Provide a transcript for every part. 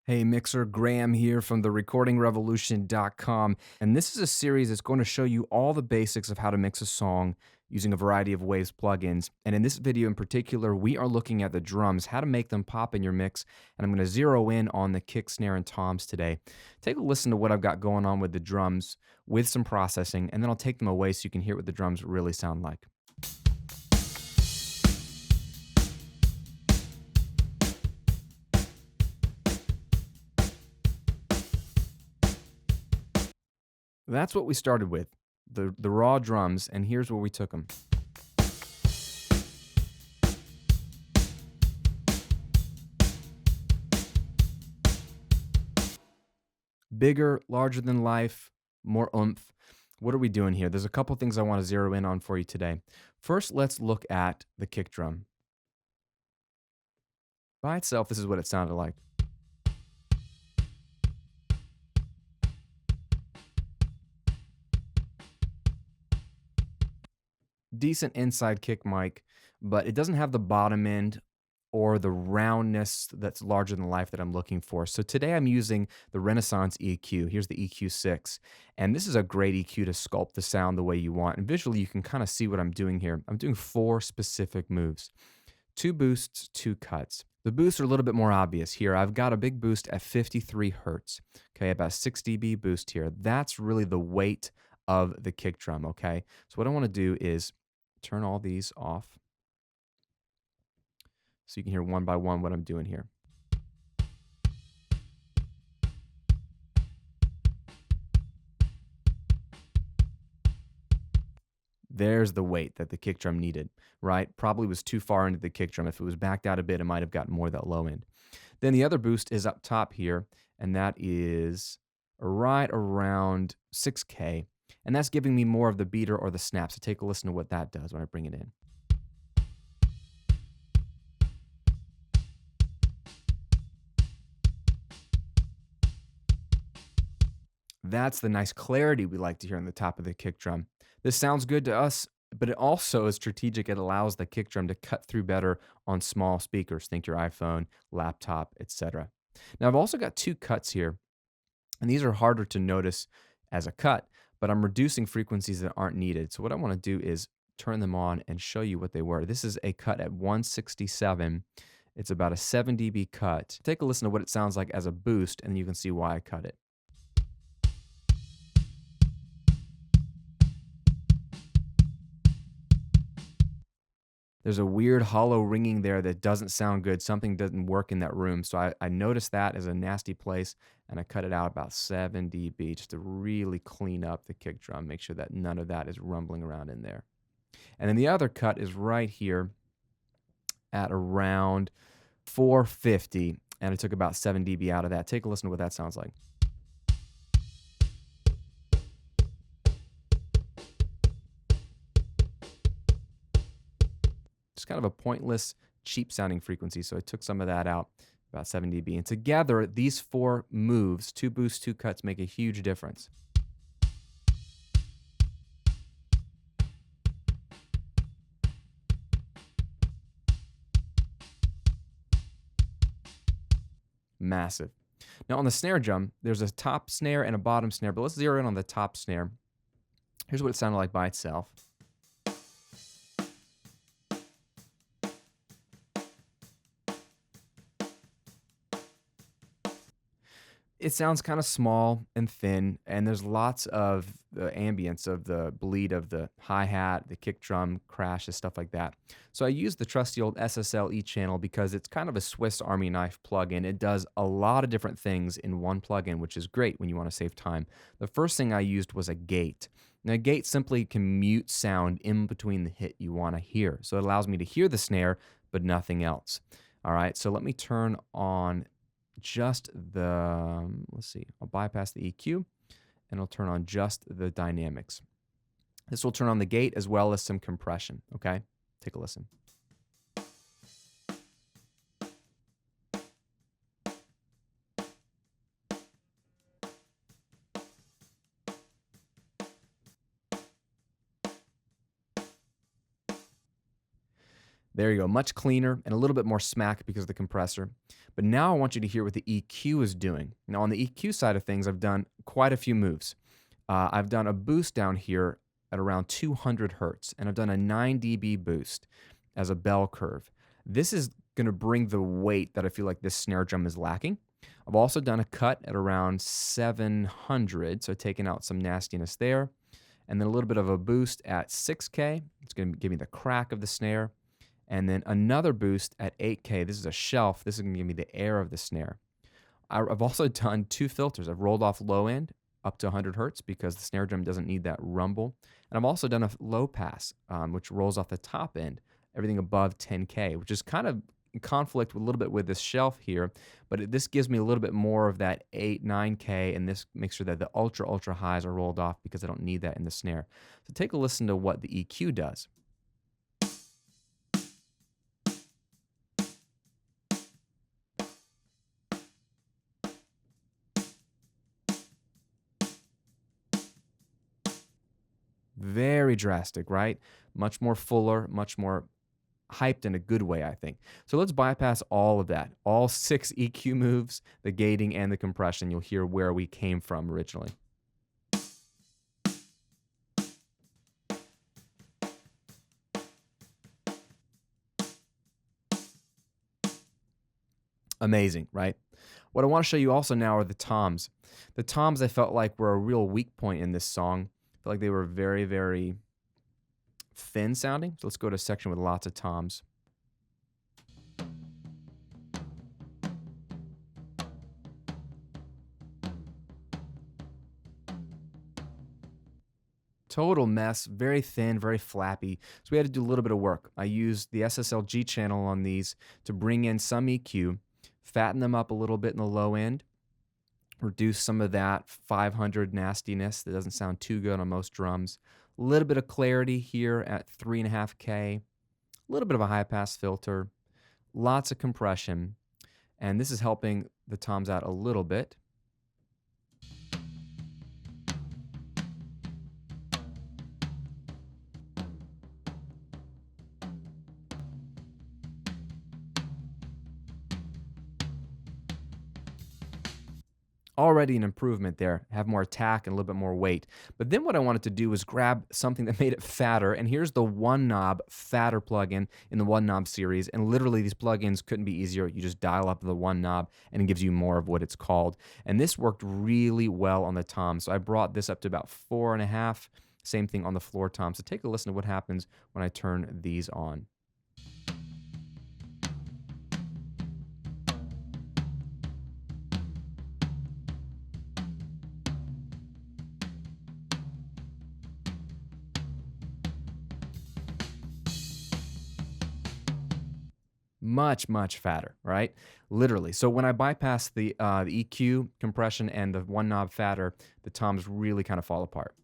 Hey Mixer, Graham here from therecordingrevolution.com. And this is a series that's going to show you all the basics of how to mix a song using a variety of Waves plugins. And in this video in particular, we are looking at the drums, how to make them pop in your mix. And I'm going to zero in on the kick, snare, and toms today. Take a listen to what I've got going on with the drums with some processing, and then I'll take them away so you can hear what the drums really sound like. That's what we started with, the raw drums, and here's where we took them. Bigger, larger than life, more oomph. What are we doing here? There's a couple things I want to zero in on for you today. First, let's look at the kick drum. By itself, this is what it sounded like. Decent inside kick mic, but it doesn't have the bottom end or the roundness that's larger than life that I'm looking for. So today I'm using the Renaissance EQ. Here's the EQ6. And this is a great EQ to sculpt the sound the way you want. And visually, you can kind of see what I'm doing here. I'm doing 4 specific moves. 2 boosts, 2 cuts. The boosts are a little bit more obvious here. I've got a big boost at 53 hertz. Okay, about 6 dB boost here. That's really the weight of the kick drum, okay? So what I want to do is turn all these off so you can hear one by one what I'm doing here. There's the weight that the kick drum needed, right? Probably was too far into the kick drum. If it was backed out a bit, it might have gotten more of that low end. Then the other boost is up top here, and that is right around 6K. And that's giving me more of the beater or the snap. So take a listen to what that does when I bring it in. That's the nice clarity we like to hear on the top of the kick drum. This sounds good to us, but it also is strategic. It allows the kick drum to cut through better on small speakers. Think your iPhone, laptop, etc. Now I've also got 2 cuts here, and these are harder to notice as a cut, but I'm reducing frequencies that aren't needed. So what I want to do is turn them on and show you what they were. This is a cut at 167. It's about a 7 dB cut. Take a listen to what it sounds like as a boost, and you can see why I cut it. There's a weird hollow ringing there that doesn't sound good. Something doesn't work in that room. So I noticed that as a nasty place, and I cut it out about 7 dB just to really clean up the kick drum, make sure that none of that is rumbling around in there. And then the other cut is right here at around 450, and I took about 7 dB out of that. Take a listen to what that sounds like. Just kind of a pointless, cheap sounding frequency. So I took some of that out, about 7 dB. And together, these 4 moves, 2 boosts, 2 cuts, make a huge difference. Massive. Now on the snare drum, there's a top snare and a bottom snare, but let's zero in on the top snare. Here's what it sounded like by itself. It sounds kind of small and thin, and there's lots of the ambience of the bleed of the hi-hat, the kick drum crashes, stuff like that. So I use the trusty old SSL channel because it's kind of a Swiss Army knife plugin. It does a lot of different things in one plugin, which is great when you want to save time. The first thing I used was a gate. Now, a gate simply can mute sound in between the hit you want to hear. So it allows me to hear the snare, but nothing else. All right, so let me turn on just the, let's see, I'll bypass the EQ and I'll turn on just the dynamics. This will turn on the gate as well as some compression, okay? Take a listen. There you go, much cleaner and a little bit more smack because of the compressor. But now I want you to hear what the EQ is doing. Now, on the EQ side of things, I've done quite a few moves. I've done a boost down here at around 200 hertz, and I've done a 9 dB boost as a bell curve. This is going to bring the weight that I feel like this snare drum is lacking. I've also done a cut at around 700, so taking out some nastiness there. And then a little bit of a boost at 6K. It's going to give me the crack of the snare. And then another boost at 8K. This is a shelf. This is going to give me the air of the snare. I've also done two filters. I've rolled off low end up to 100 hertz because the snare drum doesn't need that rumble. And I've also done a low pass, which rolls off the top end, everything above 10K, which is kind of in conflict with a little bit with this shelf here, but this gives me a little bit more of that 8, 9K, and this makes sure that the ultra highs are rolled off because I don't need that in the snare. So take a listen to what the EQ does. Very drastic, right? Much more fuller, much more hyped in a good way, I think. So let's bypass all of that. All 6 EQ moves, the gating and the compression. You'll hear where we came from originally. Amazing, right? What I want to show you also now are the toms. The toms I felt like were a real weak point in this song. I felt like they were very, very thin sounding. So let's go to a section with lots of toms. Total mess, very thin, very flappy. So we had to do a little bit of work. I used the SSLG channel on these to bring in some EQ, fatten them up a little bit in the low end, reduce some of that 500 nastiness that doesn't sound too good on most drums. A little bit of clarity here at 3.5K, a little bit of a high pass filter, lots of compression, and this is helping the toms out a little bit. Already an improvement there, have more attack and a little bit more weight. But then what I wanted to do was grab something that made it fatter, and here's the One Knob Fatter plugin in the One Knob series, and literally these plugins couldn't be easier. You just dial up the one knob and it gives you more of what it's called. And this worked really well on the tom, so I brought this up to about 4.5. Same thing on the floor tom. So take a listen to what happens when I turn these on. Much fatter, right? Literally. So when I bypass the EQ compression and the one knob fatter, the toms really kind of fall apart.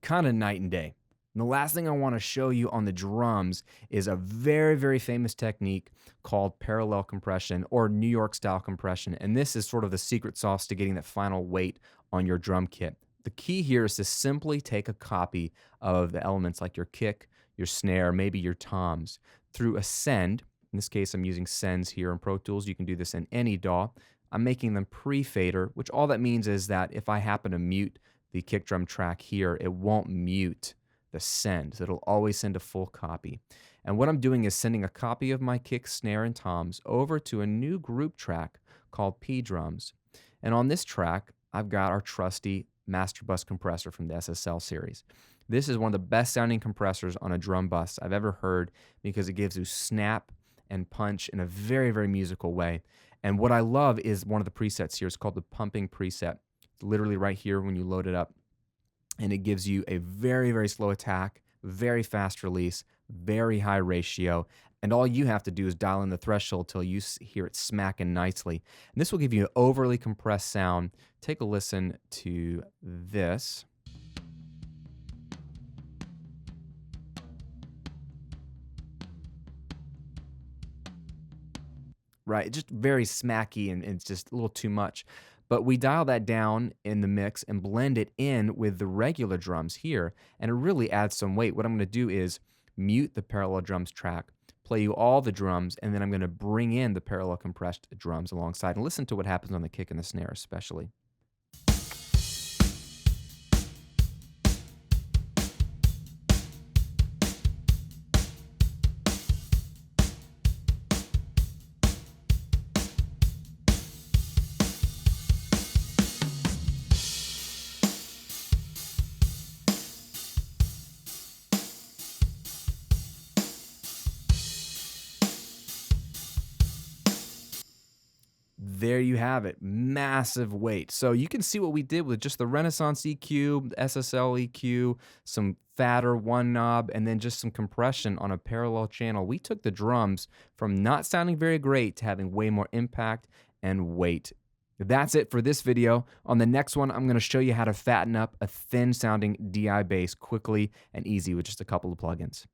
Kind of night and day. And the last thing I want to show you on the drums is a very famous technique called parallel compression or New York style compression. And this is sort of the secret sauce to getting that final weight on your drum kit. The key here is to simply take a copy of the elements like your kick, your snare, maybe your toms through a send. In this case, I'm using sends here in Pro Tools. You can do this in any DAW. I'm making them pre-fader, which all that means is that if I happen to mute the kick drum track here, it won't mute the send. So it'll always send a full copy. And what I'm doing is sending a copy of my kick, snare, and toms over to a new group track called P drums. And on this track, I've got our trusty master bus compressor from the SSL series. This is one of the best sounding compressors on a drum bus I've ever heard because it gives you snap and punch in a very musical way. And what I love is one of the presets here. It's called the pumping preset. It's literally right here when you load it up. And it gives you a very slow attack, very fast release, very high ratio. And all you have to do is dial in the threshold till you hear it smacking nicely. And this will give you an overly compressed sound. Take a listen to this. Right, just very smacky and it's just a little too much. But we dial that down in the mix and blend it in with the regular drums here, and it really adds some weight. What I'm gonna do is mute the parallel drums track, play you all the drums, and then I'm gonna bring in the parallel compressed drums alongside and listen to what happens on the kick and the snare especially. There you have it, massive weight. So you can see what we did with just the Renaissance EQ, the SSL EQ, some fatter one knob, and then just some compression on a parallel channel. We took the drums from not sounding very great to having way more impact and weight. That's it for this video. On the next one, I'm gonna show you how to fatten up a thin sounding DI bass quickly and easy with just a couple of plugins.